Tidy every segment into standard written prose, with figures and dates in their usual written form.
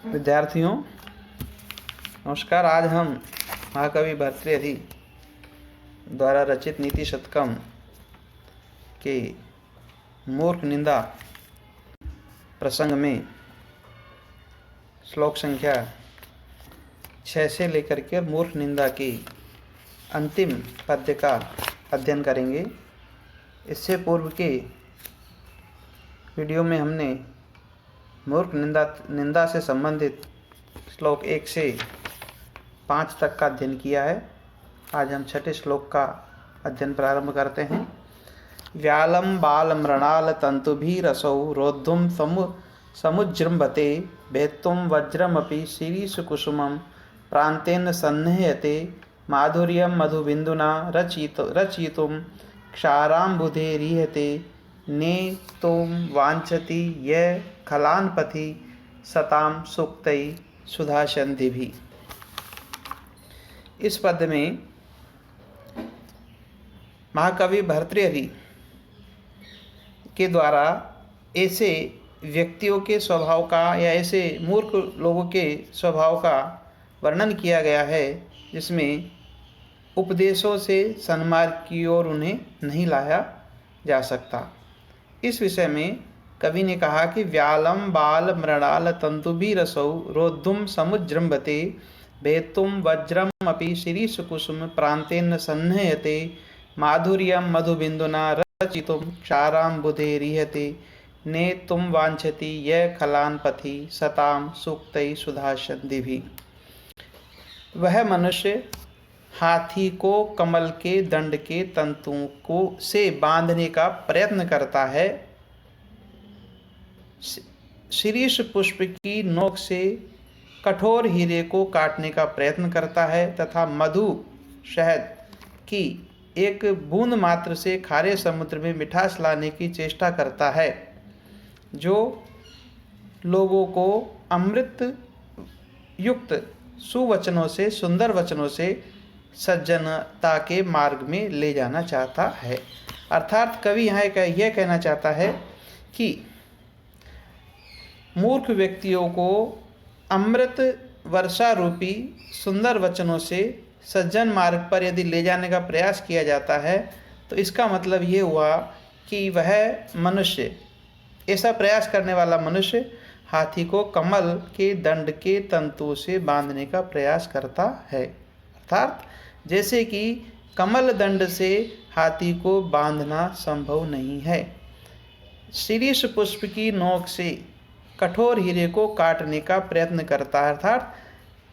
विद्यार्थियों नमस्कार। आज हम महाकवि भर्तृहरि द्वारा रचित नीति शतकम के मूर्ख निंदा प्रसंग में श्लोक संख्या 6 से लेकर के मूर्ख निंदा की अंतिम पद्य का अध्ययन करेंगे। इससे पूर्व के वीडियो में हमने मूर्ख निंदा से संबंधित श्लोक 1 से 5 तक का अध्ययन किया है। आज हम 6ठे श्लोक का अध्ययन प्रारंभ करते हैं। व्यालं बाल मृणाल तंतुभिरसौ रोद्धुम समुजृंभते भेत्तुं वज्रमपि शिरीषकुसुमं प्रान्तेन सन्निह्यते माधुर्यं मधुबिन्दुना रचितुं क्षाराम्बुधेरिहते नेतुं वाञ्छति यः खलान्पथि सतां सूक्तै सुधासन्धिभिः। इस पद्य में महाकवि भर्तृहरि के द्वारा ऐसे व्यक्तियों के स्वभाव का या ऐसे मूर्ख लोगों के स्वभाव का वर्णन किया गया है जिसमें उपदेशों से सन्मार्ग की ओर उन्हें नहीं लाया जा सकता। इस विषय में कवि ने कहा कि व्यालम बाल मृणाल तंतुभिरसौ रोद्धुम समुजृंभते भेत्तुं वज्रम अपि शिरीषकुसुम प्रान्तेन सन्निह्यते माधुर्यं मधुबिन्दुना रचितुं क्षाराम्बुधेरिहते नेतुं वाञ्छति यः खलान्पथि सतां सूक्तै सुधासन्धिभिः। वह मनुष्य हाथी को कमल के दंड के तंतुओं को से बांधने का प्रयत्न करता है, शीरीष पुष्प की नोक से कठोर हीरे को काटने का प्रयत्न करता है तथा मधु शहद की एक बूंद मात्र से खारे समुद्र में मिठास लाने की चेष्टा करता है, जो लोगों को अमृत युक्त सुवचनों से सुंदर वचनों से सज्जनता के मार्ग में ले जाना चाहता है। अर्थात कवि यहाँ यह कहना चाहता है कि मूर्ख व्यक्तियों को अमृत वर्षा रूपी सुंदर वचनों से सज्जन मार्ग पर यदि ले जाने का प्रयास किया जाता है तो इसका मतलब ये हुआ कि वह मनुष्य, ऐसा प्रयास करने वाला मनुष्य हाथी को कमल के दंड के तंतुओं से बांधने का प्रयास करता है। अर्थात जैसे कि कमल दंड से हाथी को बांधना संभव नहीं है, शीरीष पुष्प की नोक से कठोर हीरे को काटने का प्रयत्न करता है। अर्थात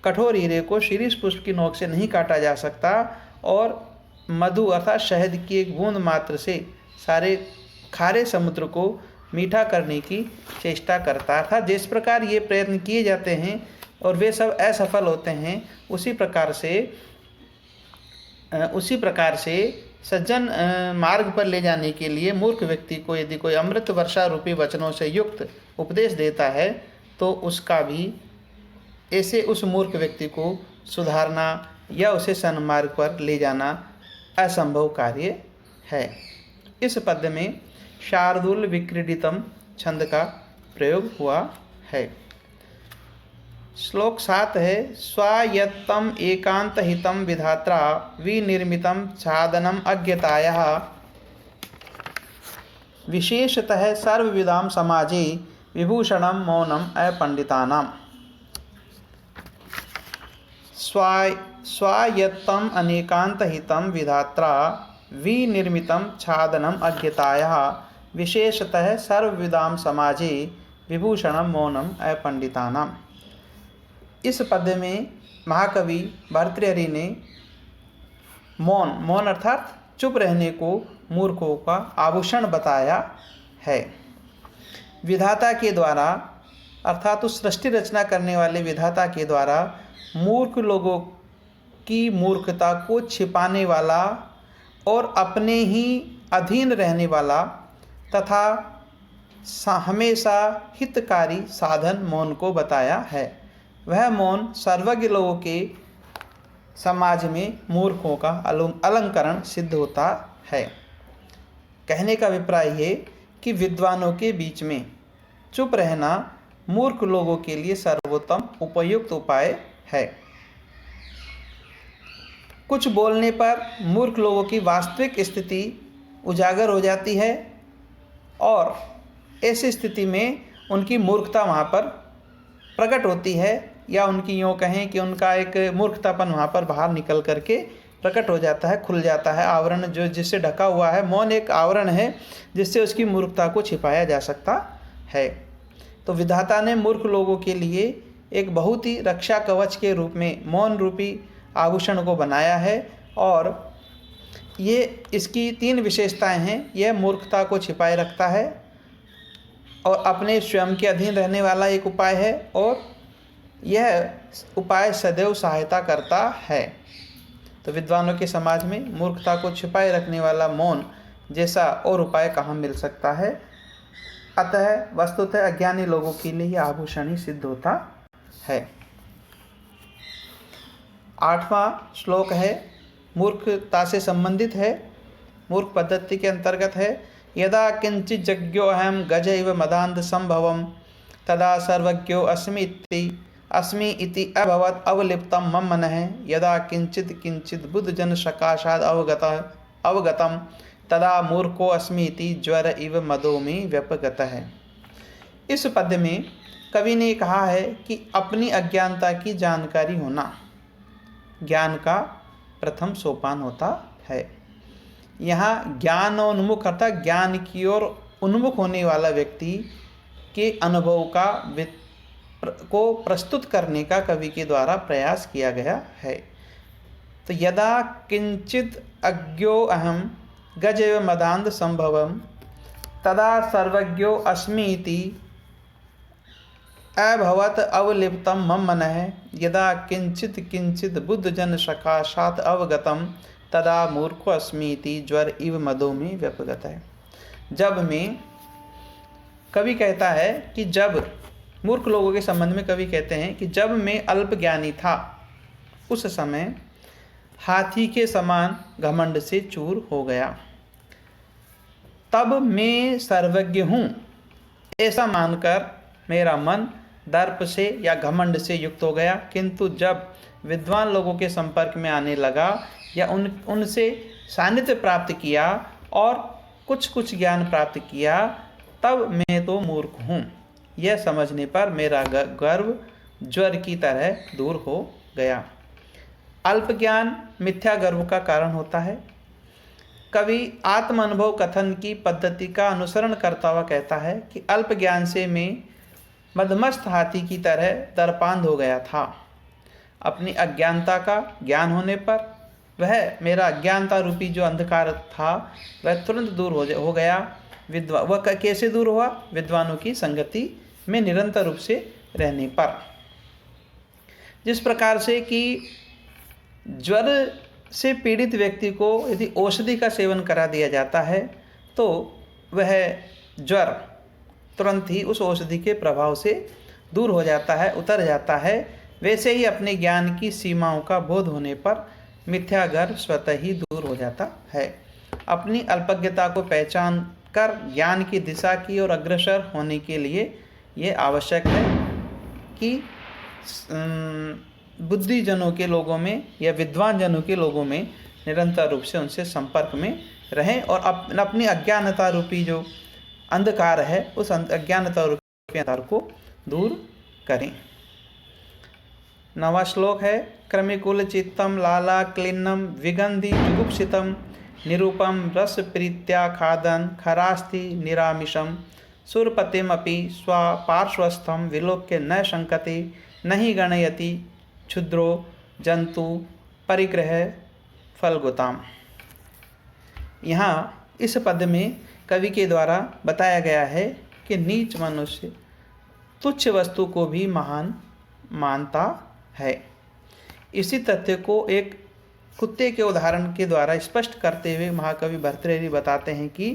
कठोर हीरे को शीरीष पुष्प की नोक से नहीं काटा जा सकता और मधु अर्थात शहद की एक बूंद मात्र से सारे खारे समुद्र को मीठा करने की चेष्टा करता है। अर्थात जिस प्रकार ये प्रयत्न किए जाते हैं और वे सब असफल होते हैं, उसी प्रकार से सज्जन मार्ग पर ले जाने के लिए मूर्ख व्यक्ति को यदि कोई अमृत वर्षा रूपी वचनों से युक्त उपदेश देता है तो उसका भी ऐसे उस मूर्ख व्यक्ति को सुधारना या उसे सन्मार्ग पर ले जाना असंभव कार्य है। इस पद्य में शार्दूल विक्रीडितम छंद का प्रयोग हुआ है। श्लोक 7 है। स्वायत्तम एकांत हितम विधात्रा विनिर्मितम छादनम अज्ञतायाः विशेषतः सर्वविदाम समाजे विभूषणम मौनम अपंडितानाम। स्वायत्तम अनेकांत हितम विधात्रा विनिर्मितम छादनम अज्ञतायाः विशेषतः सर्वविदाम समाजे विभूषणम मौनम अपंडितानाम। इस पद्य में महाकवि भर्तृहरि ने मौन अर्थात चुप रहने को मूर्खों का आभूषण बताया है। विधाता के द्वारा अर्थात उस सृष्टि रचना करने वाले विधाता के द्वारा मूर्ख लोगों की मूर्खता को छिपाने वाला और अपने ही अधीन रहने वाला तथा हमेशा हितकारी साधन मौन को बताया है। वह मौन सर्वज्ञ लोगों के समाज में मूर्खों का अलंकरण सिद्ध होता है। कहने का अभिप्राय ये कि विद्वानों के बीच में चुप रहना मूर्ख लोगों के लिए सर्वोत्तम उपयुक्त उपाय है। कुछ बोलने पर मूर्ख लोगों की वास्तविक स्थिति उजागर हो जाती है और ऐसी स्थिति में उनकी मूर्खता वहाँ पर प्रकट होती है, या उनकी यूँ कहें कि उनका एक मूर्खतापन वहाँ पर बाहर निकल करके प्रकट हो जाता है, खुल जाता है। आवरण जो जिससे ढका हुआ है, मौन एक आवरण है जिससे उसकी मूर्खता को छिपाया जा सकता है। तो विधाता ने मूर्ख लोगों के लिए एक बहुत ही रक्षा कवच के रूप में मौन रूपी आभूषण को बनाया है, और ये इसकी 3 विशेषताएं हैं। यह मूर्खता को छिपाए रखता है और अपने स्वयं के अधीन रहने वाला एक उपाय है, और यह उपाय सदैव सहायता करता है। तो विद्वानों के समाज में मूर्खता को छिपाए रखने वाला मौन जैसा और उपाय कहाँ मिल सकता है। अतः वस्तुतः अज्ञानी लोगों के लिए यह आभूषण ही सिद्ध होता है। 8वां श्लोक है, मूर्खता से संबंधित है, मूर्ख पद्धति के अंतर्गत है। यदा किंचित जज्ञो अहम गज इव मदांध संभवम तदा सर्वज्ञो अस्मि इति अभवत अवलिप्तम मम मनः यदा किंचित किंचित बुद्ध जन सकाशाद अवगतम तदा मूर्खो अस्मि इति ज्वर इव मदो में व्यपगतः है। इस पद्य में कवि ने कहा है कि अपनी अज्ञानता की जानकारी होना ज्ञान का प्रथम सोपान होता है। यहाँ ज्ञानोन्मुख अर्थात ज्ञान की ओर उन्मुख होने वाला व्यक्ति के अनुभव को प्रस्तुत करने का कवि के द्वारा प्रयास किया गया है। तो यदा किंचित अज्ञो अहम गज एव मदांध संभवम तदा सर्वज्ञो अस्मि इति अभवत अवलिप्तम मम मनः यदा किंचित किंचित बुद्ध जन सकाशात अवगतम तदा मूर्खो अस्मि इति ज्वर इव मदो में व्यपगत है। जब में कवि कहता है कि जब मूर्ख लोगों के संबंध में कवि कहते हैं कि जब मैं अल्प ज्ञानी था उस समय हाथी के समान घमंड से चूर हो गया, तब मैं सर्वज्ञ हूँ ऐसा मानकर मेरा मन दर्प से या घमंड से युक्त हो गया। किंतु जब विद्वान लोगों के संपर्क में आने लगा या उनसे सानिध्य प्राप्त किया और कुछ ज्ञान प्राप्त किया, तब मैं तो मूर्ख हूँ यह समझने पर मेरा गर्व ज्वर की तरह दूर हो गया। अल्प ज्ञान मिथ्या गर्व का कारण होता है। कवि आत्म अनुभव कथन की पद्धति का अनुसरण करता हुआ कहता है कि अल्प ज्ञान से मैं मदमस्त हाथी की तरह दर्पांध हो गया था। अपनी अज्ञानता का ज्ञान होने पर वह मेरा अज्ञानता रूपी जो अंधकार था वह तुरंत दूर हो गया। वह कैसे दूर हुआ? विद्वानों की संगति में निरंतर रूप से रहने पर। जिस प्रकार से कि ज्वर से पीड़ित व्यक्ति को यदि औषधि का सेवन करा दिया जाता है तो वह ज्वर तुरंत ही उस औषधि के प्रभाव से दूर हो जाता है, उतर जाता है, वैसे ही अपने ज्ञान की सीमाओं का बोध होने पर मिथ्या गर्व स्वतः ही दूर हो जाता है। अपनी अल्पज्ञता को पहचान कर ज्ञान की दिशा की ओर अग्रसर होने के लिए ये आवश्यक है कि बुद्धिजनों के लोगों में या विद्वान जनों के लोगों में निरंतर रूप से उनसे संपर्क में रहें और अपनी अज्ञानता रूपी जो अंधकार है उस अज्ञानता रूपी अंधकार को दूर करें। 9वां श्लोक है, क्रमिकुल चित्तम लाला क्लिन्नम विगंधि जुगुप्सितम निरूपम रस प्रीत्या खादन खरास्ति निरामिषम सुरपतिमपि स्वपार्श्वस्थम विलोक्य न शंकते नहि गणयति क्षुद्रो जंतु परिग्रह फलगुताम। यहाँ इस पद में कवि के द्वारा बताया गया है कि नीच मनुष्य तुच्छ वस्तु को भी महान मानता है। इसी तथ्य को एक कुत्ते के उदाहरण के द्वारा स्पष्ट करते हुए महाकवि भर्तृहरि बताते हैं कि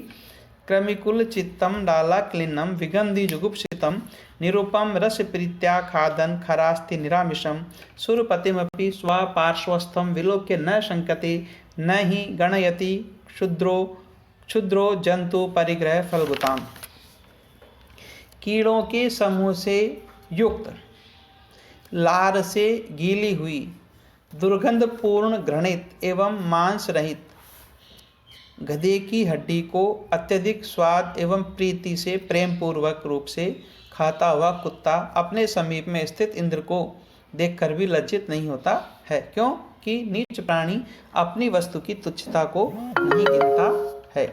क्रमिकुल चित्तम लाला क्लिन्नम विगंधि जुगुप्सितम निरूपम रस प्रीत्या खादन खरास्ति निरामिषम सुरपतिमपि स्वपार्श्वस्थम विलोक्य न शंकते न ही गणयति क्षुद्रो जंतु परिग्रह फलगुताम। कीड़ों के समूह से युक्त, लार से गीली हुई, दुर्गंधपूर्ण, घृणित एवं मांस रहित गधे की हड्डी को अत्यधिक स्वाद एवं प्रीति से प्रेम पूर्वक रूप से खाता हुआ कुत्ता अपने समीप में स्थित इंद्र को देखकर भी लज्जित नहीं होता है, क्योंकि नीच प्राणी अपनी वस्तु की तुच्छता को नहीं गिनता है।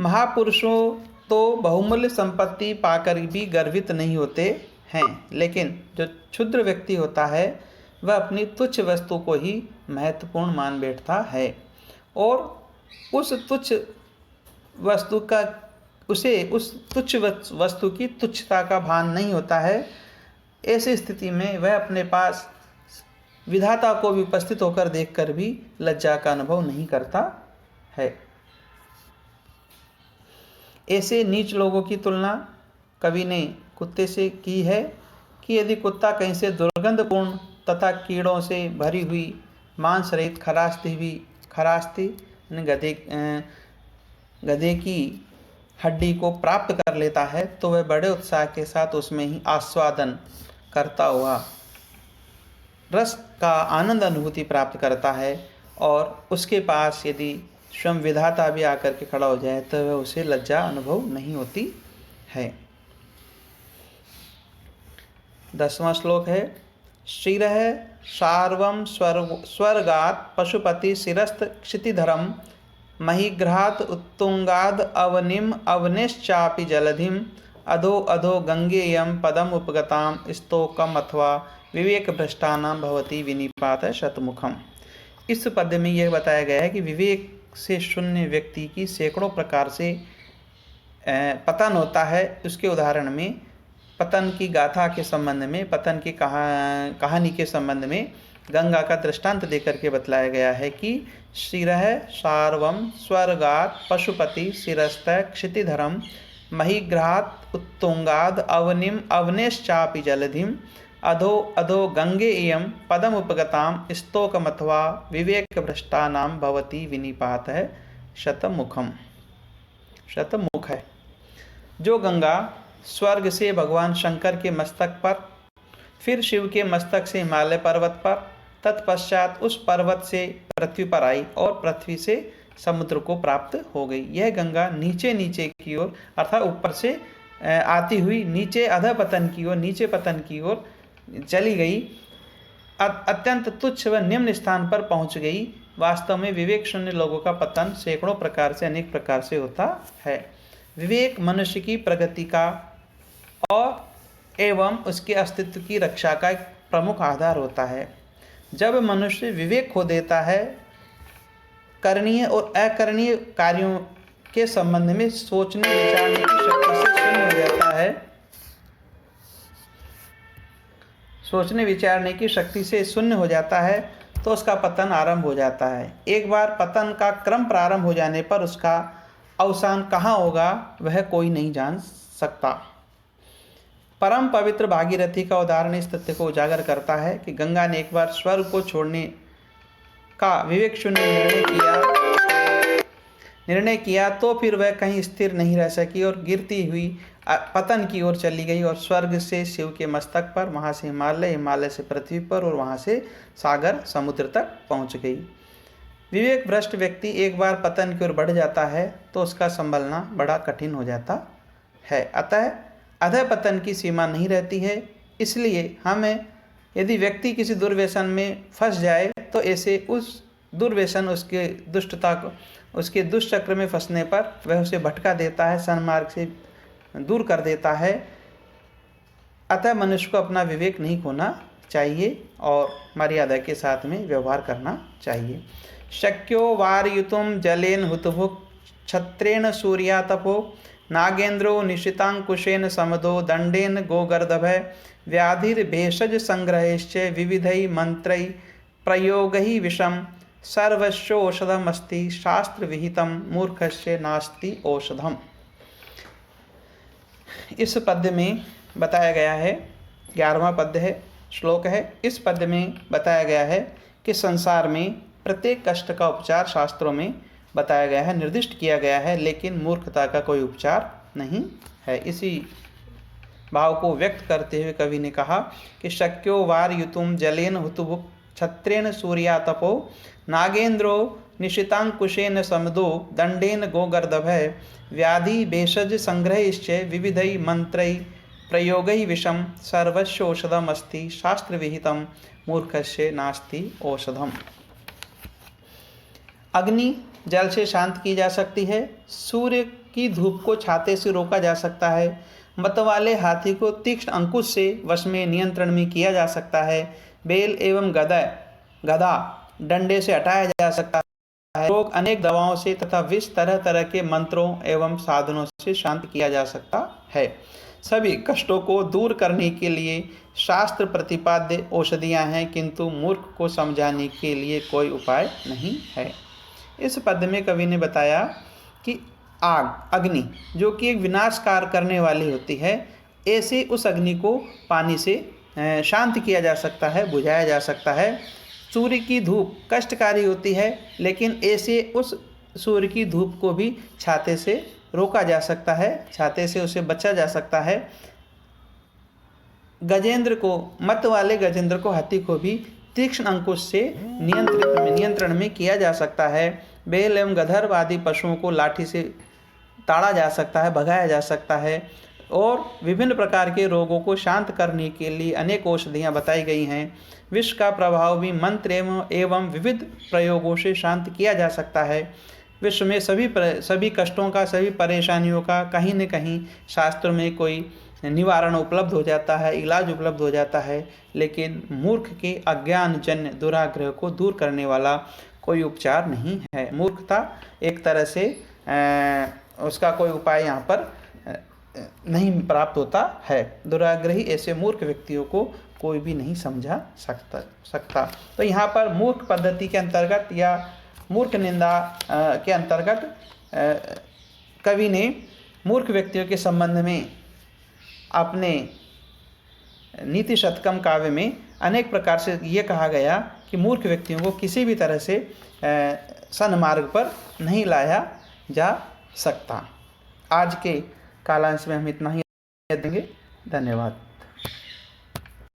महापुरुषों तो बहुमूल्य संपत्ति पाकर भी गर्वित नहीं होते हैं, लेकिन जो क्षुद्र व्यक्ति होता है वह अपनी तुच्छ वस्तु को ही महत्वपूर्ण मान बैठता है और उस तुच्छ वस्तु की तुच्छता का भान नहीं होता है। ऐसी स्थिति में वह अपने पास विधाता को भी उपस्थित होकर देखकर भी लज्जा का अनुभव नहीं करता है। ऐसे नीच लोगों की तुलना कवि ने कुत्ते से की है कि यदि कुत्ता कहीं से दुर्गंधपूर्ण तथा कीड़ों से भरी हुई मांस रहित खरास्ती गधे की हड्डी को प्राप्त कर लेता है तो वह बड़े उत्साह के साथ उसमें ही आस्वादन करता हुआ रस का आनंद अनुभूति प्राप्त करता है, और उसके पास यदि स्वयं विधाता भी आकर के खड़ा हो जाए तो वह उसे लज्जा अनुभव नहीं होती है। 10वां श्लोक है, श्रीरः सार्वं स्वर्गात् पशुपति शिरस्त क्षितिधरम महीग्रहात् उत्तुंगाद अवनिम अवनिश्चापि जलधिम अधो अधो गंगेयम पदम उपगताम स्तोकम अथवा विवेक भ्रष्टानां भवति विनिपात शतमुखम। इस पद्य में यह बताया गया है कि विवेक से शून्य व्यक्ति की सैकड़ों प्रकार से पतन होता है। उसके उदाहरण में पतन की गाथा के संबंध में, पतन की कहानी के संबंध में गंगा का दृष्टांत देकर के बतलाया गया है कि शिरः सार्वं स्वर्गात् पशुपति शिरस्त क्षितिधरम महीग्रहात् उत्तुंगाद अवनिम अवनेश्चापि जलधिम अधो अधो गंगे इयम पदम उपगताम स्तोकमथवा विवेक भ्रष्टानां भवति विनिपात है शतमुखम। शतमुख है जो गंगा स्वर्ग से भगवान शंकर के मस्तक पर, फिर शिव के मस्तक से हिमालय पर्वत पर, तत्पश्चात उस पर्वत से पृथ्वी पर आई और पृथ्वी से समुद्र को प्राप्त हो गई। यह गंगा नीचे नीचे की ओर अर्थात ऊपर से आती हुई नीचे नीचे पतन की ओर चली गई, अत्यंत तुच्छ व निम्न स्थान पर पहुंच गई। वास्तव में विवेक शून्य लोगों का पतन सैकड़ों प्रकार से, अनेक प्रकार से होता है। विवेक मनुष्य की प्रगति का और एवं उसके अस्तित्व की रक्षा का एक प्रमुख आधार होता है। जब मनुष्य विवेक खो देता है, करणीय और अकरणीय कार्यों के संबंध में सोचने विचारने की शक्ति से शून्य हो जाता है, सोचने विचारने की शक्ति से शून्य हो जाता है तो उसका पतन आरंभ हो जाता है। एक बार पतन का क्रम प्रारंभ हो जाने पर उसका अवसान कहाँ होगा वह कोई नहीं जान सकता। परम पवित्र भागीरथी का उदाहरण इस तथ्य को उजागर करता है कि गंगा ने एक बार स्वर्ग को छोड़ने का विवेक शून्य निर्णय किया तो फिर वह कहीं स्थिर नहीं रह सकी और गिरती हुई पतन की ओर चली गई और स्वर्ग से शिव के मस्तक पर, वहाँ से हिमालय, हिमालय से पृथ्वी पर और वहाँ से सागर समुद्र तक पहुँच गई। विवेक भ्रष्ट व्यक्ति एक बार पतन की ओर बढ़ जाता है तो उसका संभलना बड़ा कठिन हो जाता है। अतः अधः पतन की सीमा नहीं रहती है। इसलिए हमें यदि व्यक्ति किसी दुर्व्यसन में फंस जाए तो ऐसे उस दुर्व्यसन, उसके दुष्टता को, उसके दुष्चक्र में फंसने पर वह उसे भटका देता है, सन्मार्ग से दूर कर देता है। अतः मनुष्य को अपना विवेक नहीं खोना चाहिए और मर्यादा के साथ में व्यवहार करना चाहिए। शक्यो वारयुतुम जलेन हुतभुक् छत्रेण सूर्यातपो नागेन्द्रो निशितांकुशेन समदो दंडेन गोगर्दभय व्याधिर्भेषज संग्रहेश्च विविधै मंत्रै प्रयोगै विषम सर्वस्योषधमस्ति शास्त्र विहितम मूर्खस्य नास्ति औषधम। इस पद्य में बताया गया है, 11वां पद्य है, श्लोक है। इस पद्य में बताया गया है कि संसार में प्रत्येक कष्ट का उपचार शास्त्रों में बताया गया है, निर्दिष्ट किया गया है, लेकिन मूर्खता का कोई उपचार नहीं है। इसी भाव को व्यक्त करते हुए कवि ने कहा कि शक्यो वारयुतुम जलेन हुतुभुक् छत्रेण सूर्यातपो नागेन्द्रो निशितांकुशेन समदो दंडेन गोगर्दभय व्याधि भेषज संग्रहश्च विविधै मंत्रै प्रयोगै विषम सर्वस्योषधमस्ति शास्त्र विहितम मूर्खस्य नास्ति औषधम। अग्नि जल से शांत की जा सकती है, सूर्य की धूप को छाते से रोका जा सकता है, मत वाले हाथी को तीक्ष्ण अंकुश से वश में नियंत्रण में किया जा सकता है, बेल एवं गदा डंडे से हटाया जा सकता है, रोग अनेक दवाओं से तथा विष तरह तरह के मंत्रों एवं साधनों से शांत किया जा सकता है। सभी कष्टों को दूर करने के लिए शास्त्र प्रतिपाद्य औषधियाँ हैं, किंतु मूर्ख को समझाने के लिए कोई उपाय नहीं है। इस पद में कवि ने बताया कि अग्नि जो कि एक विनाशकार करने वाली होती है, ऐसे उस अग्नि को पानी से शांत किया जा सकता है, बुझाया जा सकता है। सूर्य की धूप कष्टकारी होती है, लेकिन ऐसे उस सूर्य की धूप को भी छाते से रोका जा सकता है, छाते से उसे बचा जा सकता है। गजेंद्र को, मत वाले गजेंद्र को, हाथी को भी तीक्ष्ण अंकुश से नियंत्रण में किया जा सकता है। बैल एवं गधर्व आदि पशुओं को लाठी से ताड़ा जा सकता है, भगाया जा सकता है, और विभिन्न प्रकार के रोगों को शांत करने के लिए अनेक औषधियाँ बताई गई हैं। विष का प्रभाव भी मंत्र एवं विविध प्रयोगों से शांत किया जा सकता है। विश्व में सभी कष्टों का, सभी परेशानियों का कहीं न कहीं शास्त्र में कोई निवारण उपलब्ध हो जाता है, इलाज उपलब्ध हो जाता है, लेकिन मूर्ख के अज्ञानजन्य दुराग्रह को दूर करने वाला कोई उपचार नहीं है। मूर्खता एक तरह से उसका कोई उपाय यहाँ पर नहीं प्राप्त होता है। दुराग्रही ऐसे मूर्ख व्यक्तियों को कोई भी नहीं समझा सकता। तो यहाँ पर मूर्ख पद्धति के अंतर्गत या मूर्ख निंदा के अंतर्गत कवि ने मूर्ख व्यक्तियों के संबंध में अपने नीति शतकम काव्य में अनेक प्रकार से ये कहा गया कि मूर्ख व्यक्तियों को किसी भी तरह से सन्मार्ग पर नहीं लाया जा सकता। आज के कालांश में हम इतना ही देंगे। धन्यवाद।